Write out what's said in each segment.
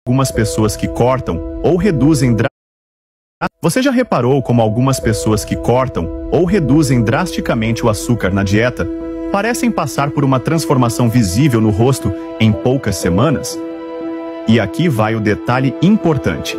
algumas pessoas que cortam ou reduzem Você já reparou como algumas pessoas que cortam ou reduzem drasticamente o açúcar na dieta parecem passar por uma transformação visível no rosto em poucas semanas? E aqui vai o detalhe importante.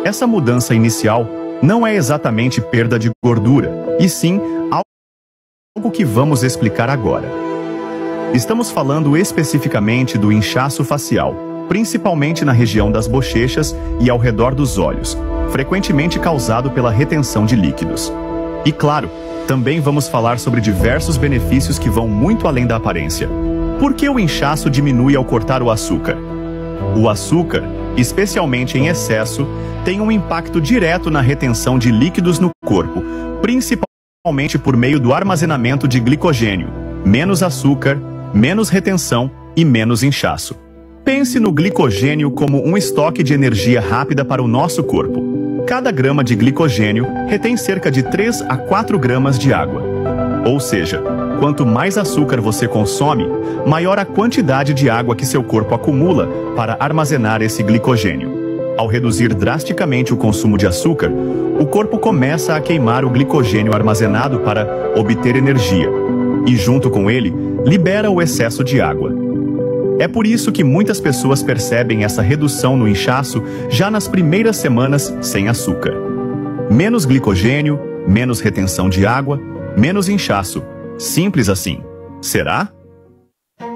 Essa mudança inicial não é exatamente perda de gordura, e sim algo que vamos explicar agora. Estamos falando especificamente do inchaço facial, principalmente na região das bochechas e ao redor dos olhos, frequentemente causado pela retenção de líquidos. E claro, também vamos falar sobre diversos benefícios que vão muito além da aparência. Por que o inchaço diminui ao cortar o açúcar? O açúcar, especialmente em excesso, tem um impacto direto na retenção de líquidos no corpo, principalmente por meio do armazenamento de glicogênio. Menos açúcar, menos retenção e menos inchaço. Pense no glicogênio como um estoque de energia rápida para o nosso corpo. Cada grama de glicogênio retém cerca de 3 a 4 gramas de água. Ou seja, quanto mais açúcar você consome, maior a quantidade de água que seu corpo acumula para armazenar esse glicogênio. Ao reduzir drasticamente o consumo de açúcar, o corpo começa a queimar o glicogênio armazenado para obter energia, e junto com ele, libera o excesso de água. É por isso que muitas pessoas percebem essa redução no inchaço já nas primeiras semanas sem açúcar. Menos glicogênio, menos retenção de água, menos inchaço. Simples assim. Será?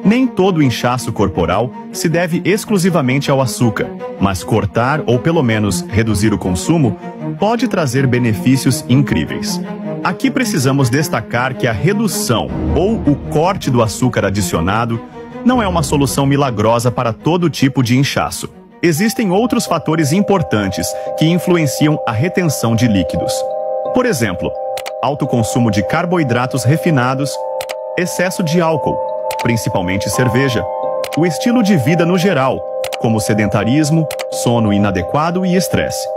Nem todo inchaço corporal se deve exclusivamente ao açúcar, mas cortar ou pelo menos reduzir o consumo pode trazer benefícios incríveis. Aqui precisamos destacar que a redução ou o corte do açúcar adicionado não é uma solução milagrosa para todo tipo de inchaço. Existem outros fatores importantes que influenciam a retenção de líquidos. Por exemplo, alto consumo de carboidratos refinados, excesso de álcool, principalmente cerveja, o estilo de vida no geral, como sedentarismo, sono inadequado e estresse,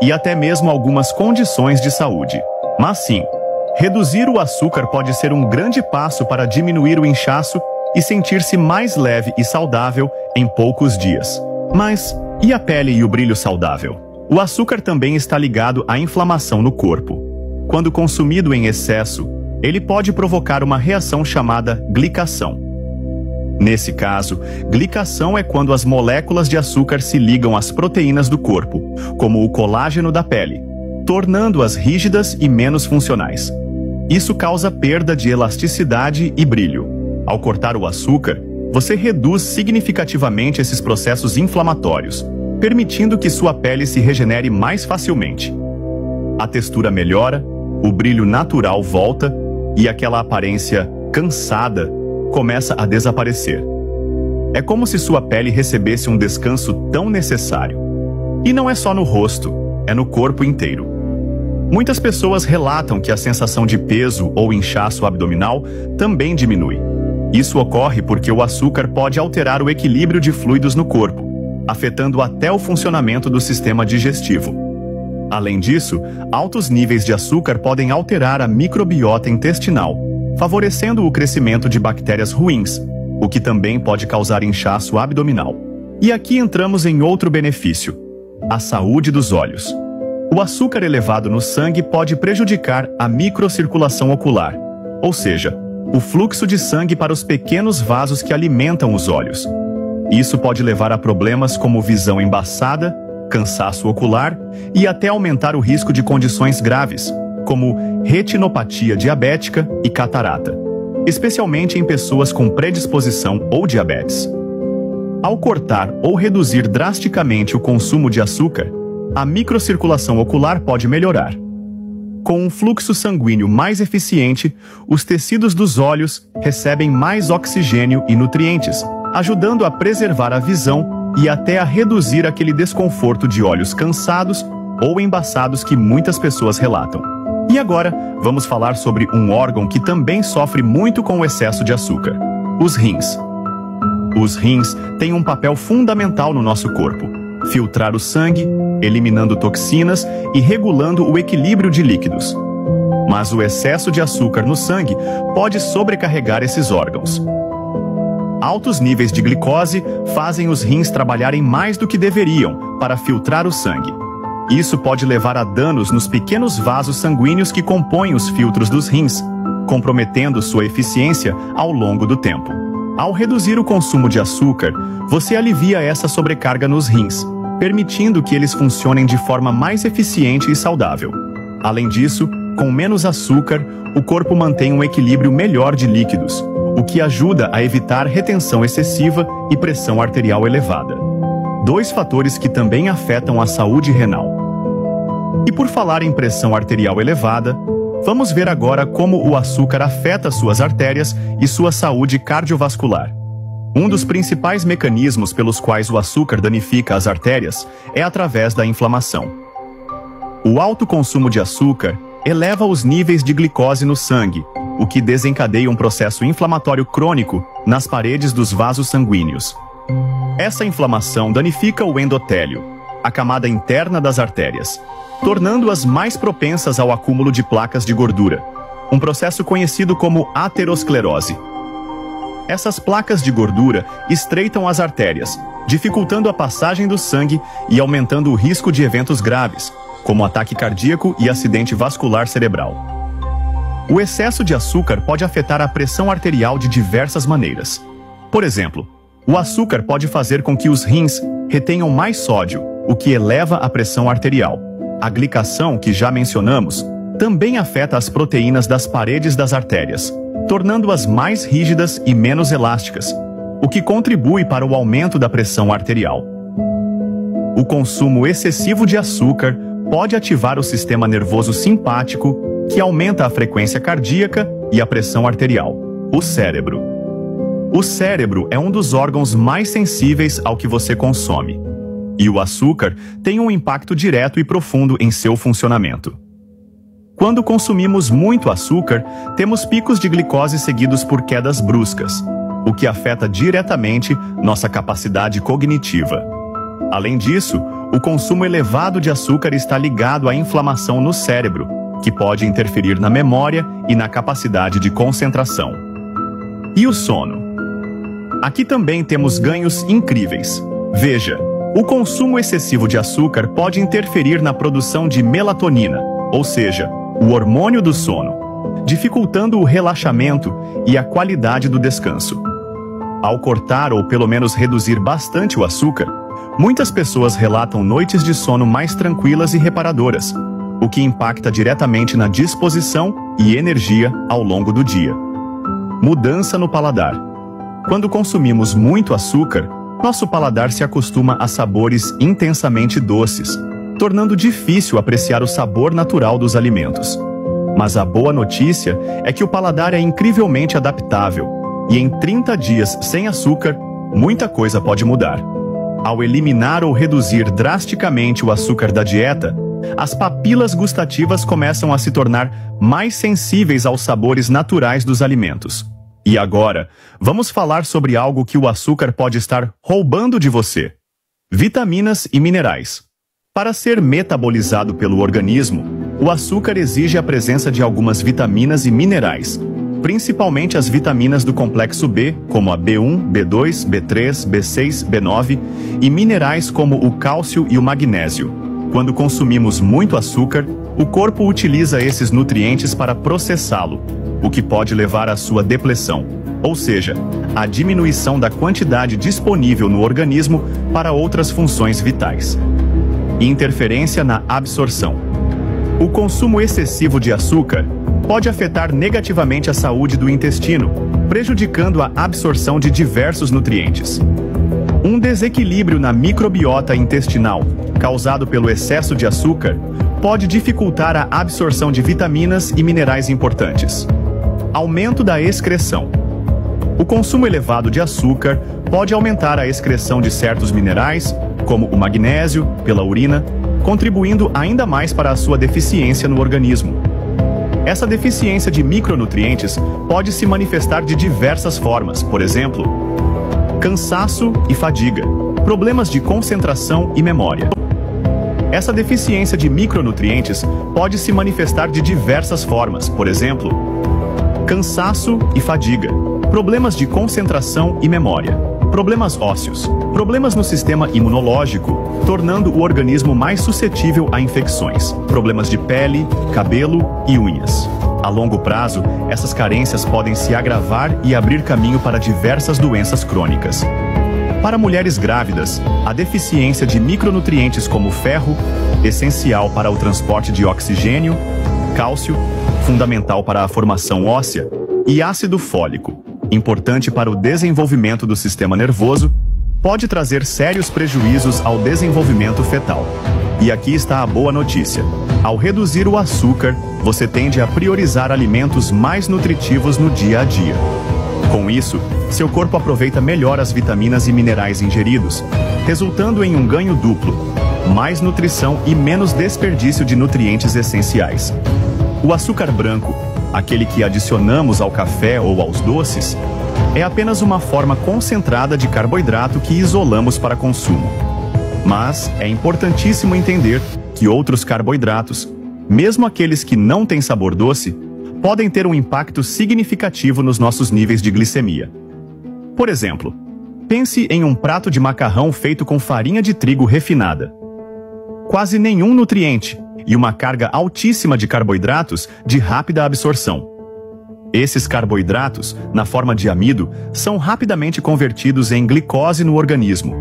e até mesmo algumas condições de saúde. Mas sim, reduzir o açúcar pode ser um grande passo para diminuir o inchaço e sentir-se mais leve e saudável em poucos dias. Mas e a pele e o brilho saudável? O açúcar também está ligado à inflamação no corpo. Quando consumido em excesso, ele pode provocar uma reação chamada glicação. Nesse caso, glicação é quando as moléculas de açúcar se ligam às proteínas do corpo, como o colágeno da pele, tornando-as rígidas e menos funcionais. Isso causa perda de elasticidade e brilho. Ao cortar o açúcar, você reduz significativamente esses processos inflamatórios, permitindo que sua pele se regenere mais facilmente. A textura melhora, o brilho natural volta e aquela aparência cansada começa a desaparecer. É como se sua pele recebesse um descanso tão necessário. E não é só no rosto, é no corpo inteiro. Muitas pessoas relatam que a sensação de peso ou inchaço abdominal também diminui. Isso ocorre porque o açúcar pode alterar o equilíbrio de fluidos no corpo, afetando até o funcionamento do sistema digestivo. Além disso, altos níveis de açúcar podem alterar a microbiota intestinal, favorecendo o crescimento de bactérias ruins, o que também pode causar inchaço abdominal. E aqui entramos em outro benefício: a saúde dos olhos. O açúcar elevado no sangue pode prejudicar a microcirculação ocular, ou seja, o fluxo de sangue para os pequenos vasos que alimentam os olhos. Isso pode levar a problemas como visão embaçada, cansaço ocular e até aumentar o risco de condições graves, como retinopatia diabética e catarata, especialmente em pessoas com predisposição ou diabetes. Ao cortar ou reduzir drasticamente o consumo de açúcar, a microcirculação ocular pode melhorar. Com um fluxo sanguíneo mais eficiente, os tecidos dos olhos recebem mais oxigênio e nutrientes, ajudando a preservar a visão e até a reduzir aquele desconforto de olhos cansados ou embaçados que muitas pessoas relatam. E agora, vamos falar sobre um órgão que também sofre muito com o excesso de açúcar: os rins. Os rins têm um papel fundamental no nosso corpo: filtrar o sangue, eliminando toxinas e regulando o equilíbrio de líquidos. Mas o excesso de açúcar no sangue pode sobrecarregar esses órgãos. Altos níveis de glicose fazem os rins trabalharem mais do que deveriam para filtrar o sangue. Isso pode levar a danos nos pequenos vasos sanguíneos que compõem os filtros dos rins, comprometendo sua eficiência ao longo do tempo. Ao reduzir o consumo de açúcar, você alivia essa sobrecarga nos rins, permitindo que eles funcionem de forma mais eficiente e saudável. Além disso, com menos açúcar, o corpo mantém um equilíbrio melhor de líquidos, o que ajuda a evitar retenção excessiva e pressão arterial elevada. Dois fatores que também afetam a saúde renal. E por falar em pressão arterial elevada, vamos ver agora como o açúcar afeta suas artérias e sua saúde cardiovascular. Um dos principais mecanismos pelos quais o açúcar danifica as artérias é através da inflamação. O alto consumo de açúcar eleva os níveis de glicose no sangue, o que desencadeia um processo inflamatório crônico nas paredes dos vasos sanguíneos. Essa inflamação danifica o endotélio, a camada interna das artérias, tornando-as mais propensas ao acúmulo de placas de gordura, um processo conhecido como aterosclerose. Essas placas de gordura estreitam as artérias, dificultando a passagem do sangue e aumentando o risco de eventos graves, como ataque cardíaco e acidente vascular cerebral. O excesso de açúcar pode afetar a pressão arterial de diversas maneiras. Por exemplo, o açúcar pode fazer com que os rins retenham mais sódio, o que eleva a pressão arterial. A glicação, que já mencionamos, também afeta as proteínas das paredes das artérias, tornando-as mais rígidas e menos elásticas, o que contribui para o aumento da pressão arterial. O consumo excessivo de açúcar pode ativar o sistema nervoso simpático, que aumenta a frequência cardíaca e a pressão arterial. O cérebro. O cérebro é um dos órgãos mais sensíveis ao que você consome, e o açúcar tem um impacto direto e profundo em seu funcionamento. Quando consumimos muito açúcar, temos picos de glicose seguidos por quedas bruscas, o que afeta diretamente nossa capacidade cognitiva. Além disso, o consumo elevado de açúcar está ligado à inflamação no cérebro, que pode interferir na memória e na capacidade de concentração. E o sono? Aqui também temos ganhos incríveis. Veja, o consumo excessivo de açúcar pode interferir na produção de melatonina, ou seja, o hormônio do sono, dificultando o relaxamento e a qualidade do descanso. Ao cortar ou pelo menos reduzir bastante o açúcar, muitas pessoas relatam noites de sono mais tranquilas e reparadoras, o que impacta diretamente na disposição e energia ao longo do dia. Mudança no paladar. Quando consumimos muito açúcar, nosso paladar se acostuma a sabores intensamente doces, tornando difícil apreciar o sabor natural dos alimentos. Mas a boa notícia é que o paladar é incrivelmente adaptável, e em 30 dias sem açúcar, muita coisa pode mudar. Ao eliminar ou reduzir drasticamente o açúcar da dieta, as papilas gustativas começam a se tornar mais sensíveis aos sabores naturais dos alimentos. E agora, vamos falar sobre algo que o açúcar pode estar roubando de você: vitaminas e minerais. Para ser metabolizado pelo organismo, o açúcar exige a presença de algumas vitaminas e minerais, principalmente as vitaminas do complexo B, como a B1, B2, B3, B6, B9, e minerais como o cálcio e o magnésio. Quando consumimos muito açúcar, o corpo utiliza esses nutrientes para processá-lo, o que pode levar à sua depleção, ou seja, à diminuição da quantidade disponível no organismo para outras funções vitais. Interferência na absorção. O consumo excessivo de açúcar pode afetar negativamente a saúde do intestino, prejudicando a absorção de diversos nutrientes. Um desequilíbrio na microbiota intestinal, causado pelo excesso de açúcar, pode dificultar a absorção de vitaminas e minerais importantes. Aumento da excreção. O consumo elevado de açúcar pode aumentar a excreção de certos minerais, como o magnésio, pela urina, contribuindo ainda mais para a sua deficiência no organismo. Essa deficiência de micronutrientes pode se manifestar de diversas formas, por exemplo, cansaço e fadiga, problemas de concentração e memória. Essa deficiência de micronutrientes pode se manifestar de diversas formas, por exemplo, cansaço e fadiga, problemas de concentração e memória, problemas ósseos, problemas no sistema imunológico, tornando o organismo mais suscetível a infecções, problemas de pele, cabelo e unhas. A longo prazo, essas carências podem se agravar e abrir caminho para diversas doenças crônicas. Para mulheres grávidas, a deficiência de micronutrientes como ferro, essencial para o transporte de oxigênio, cálcio, fundamental para a formação óssea, e ácido fólico, importante para o desenvolvimento do sistema nervoso, pode trazer sérios prejuízos ao desenvolvimento fetal. E aqui está a boa notícia. Ao reduzir o açúcar, você tende a priorizar alimentos mais nutritivos no dia a dia. Com isso, seu corpo aproveita melhor as vitaminas e minerais ingeridos, resultando em um ganho duplo, mais nutrição e menos desperdício de nutrientes essenciais. O açúcar branco, aquele que adicionamos ao café ou aos doces, é apenas uma forma concentrada de carboidrato que isolamos para consumo. Mas é importantíssimo entender que outros carboidratos, mesmo aqueles que não têm sabor doce, podem ter um impacto significativo nos nossos níveis de glicemia. Por exemplo, pense em um prato de macarrão feito com farinha de trigo refinada. Quase nenhum nutriente e uma carga altíssima de carboidratos de rápida absorção. Esses carboidratos, na forma de amido, são rapidamente convertidos em glicose no organismo.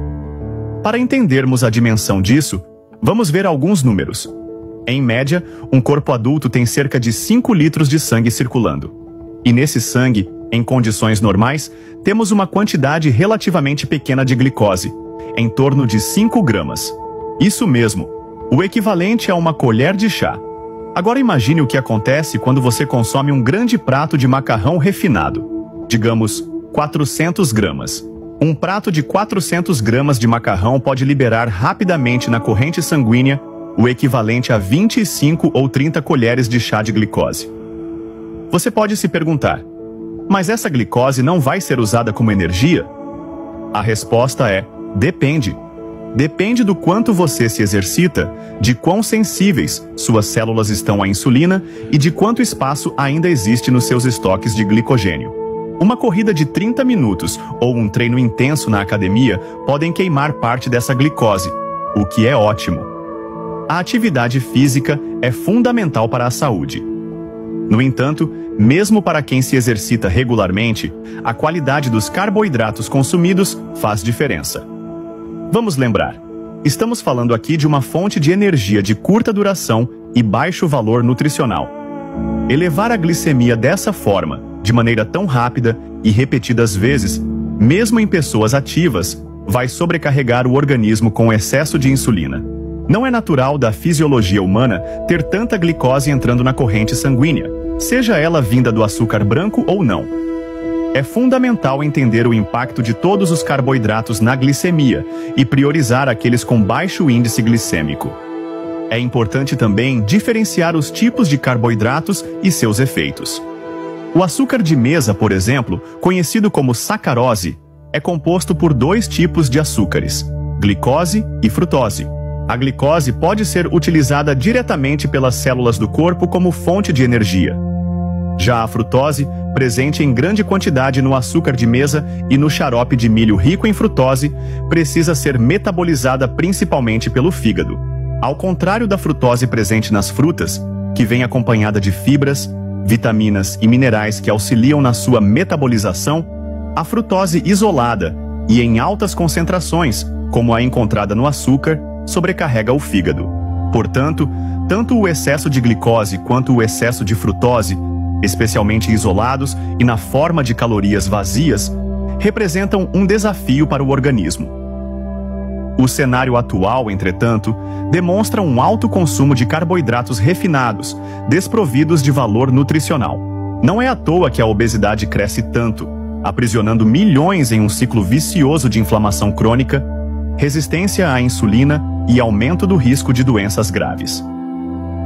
Para entendermos a dimensão disso, vamos ver alguns números. Em média, um corpo adulto tem cerca de 5 litros de sangue circulando. E nesse sangue, em condições normais, temos uma quantidade relativamente pequena de glicose, em torno de 5 gramas. Isso mesmo, o equivalente a uma colher de chá. Agora imagine o que acontece quando você consome um grande prato de macarrão refinado, digamos 400 gramas. Um prato de 400 gramas de macarrão pode liberar rapidamente na corrente sanguínea o equivalente a 25 ou 30 colheres de chá de glicose. Você pode se perguntar, mas essa glicose não vai ser usada como energia? A resposta é, depende. Depende do quanto você se exercita, de quão sensíveis suas células estão à insulina e de quanto espaço ainda existe nos seus estoques de glicogênio. Uma corrida de 30 minutos ou um treino intenso na academia podem queimar parte dessa glicose, o que é ótimo. A atividade física é fundamental para a saúde. No entanto, mesmo para quem se exercita regularmente, a qualidade dos carboidratos consumidos faz diferença. Vamos lembrar, estamos falando aqui de uma fonte de energia de curta duração e baixo valor nutricional. Elevar a glicemia dessa forma, de maneira tão rápida e repetidas vezes, mesmo em pessoas ativas, vai sobrecarregar o organismo com excesso de insulina. Não é natural da fisiologia humana ter tanta glicose entrando na corrente sanguínea, seja ela vinda do açúcar branco ou não. É fundamental entender o impacto de todos os carboidratos na glicemia e priorizar aqueles com baixo índice glicêmico. É importante também diferenciar os tipos de carboidratos e seus efeitos. O açúcar de mesa, por exemplo, conhecido como sacarose, é composto por 2 tipos de açúcares, glicose e frutose. A glicose pode ser utilizada diretamente pelas células do corpo como fonte de energia. Já a frutose, presente em grande quantidade no açúcar de mesa e no xarope de milho rico em frutose, precisa ser metabolizada principalmente pelo fígado. Ao contrário da frutose presente nas frutas, que vem acompanhada de fibras, vitaminas e minerais que auxiliam na sua metabolização, a frutose isolada e em altas concentrações, como a encontrada no açúcar, sobrecarrega o fígado. Portanto, tanto o excesso de glicose quanto o excesso de frutose, especialmente isolados e na forma de calorias vazias, representam um desafio para o organismo. O cenário atual, entretanto, demonstra um alto consumo de carboidratos refinados, desprovidos de valor nutricional. Não é à toa que a obesidade cresce tanto, aprisionando milhões em um ciclo vicioso de inflamação crônica, resistência à insulina e aumento do risco de doenças graves.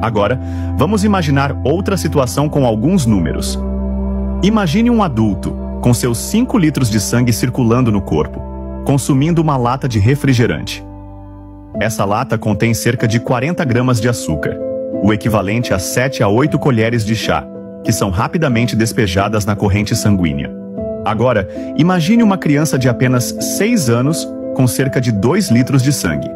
Agora, vamos imaginar outra situação com alguns números. Imagine um adulto, com seus 5 litros de sangue circulando no corpo, consumindo uma lata de refrigerante. Essa lata contém cerca de 40 gramas de açúcar, o equivalente a 7 a 8 colheres de chá, que são rapidamente despejadas na corrente sanguínea. Agora, imagine uma criança de apenas 6 anos com cerca de 2 litros de sangue.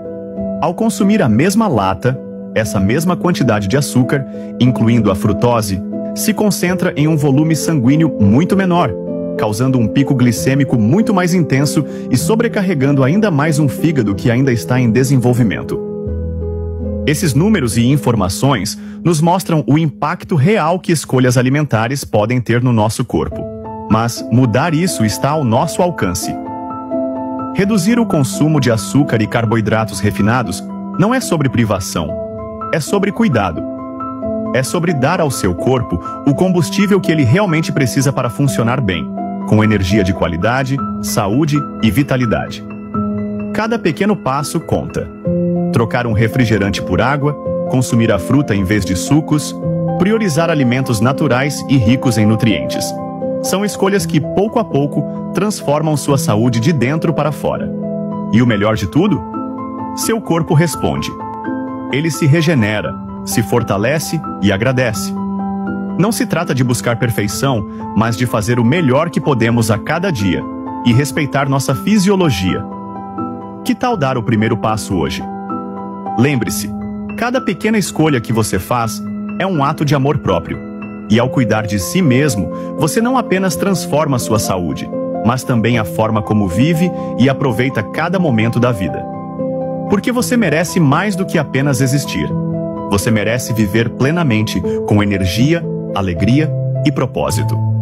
Ao consumir a mesma lata, essa mesma quantidade de açúcar, incluindo a frutose, se concentra em um volume sanguíneo muito menor, causando um pico glicêmico muito mais intenso e sobrecarregando ainda mais um fígado que ainda está em desenvolvimento. Esses números e informações nos mostram o impacto real que escolhas alimentares podem ter no nosso corpo. Mas mudar isso está ao nosso alcance. Reduzir o consumo de açúcar e carboidratos refinados não é sobre privação, é sobre cuidado. É sobre dar ao seu corpo o combustível que ele realmente precisa para funcionar bem, com energia de qualidade, saúde e vitalidade. Cada pequeno passo conta. Trocar um refrigerante por água, consumir a fruta em vez de sucos, priorizar alimentos naturais e ricos em nutrientes. São escolhas que, pouco a pouco, transformam sua saúde de dentro para fora. E o melhor de tudo? Seu corpo responde. Ele se regenera, se fortalece e agradece. Não se trata de buscar perfeição, mas de fazer o melhor que podemos a cada dia e respeitar nossa fisiologia. Que tal dar o primeiro passo hoje? Lembre-se, cada pequena escolha que você faz é um ato de amor próprio. E ao cuidar de si mesmo, você não apenas transforma sua saúde, mas também a forma como vive e aproveita cada momento da vida. Porque você merece mais do que apenas existir. Você merece viver plenamente, com energia, alegria e propósito.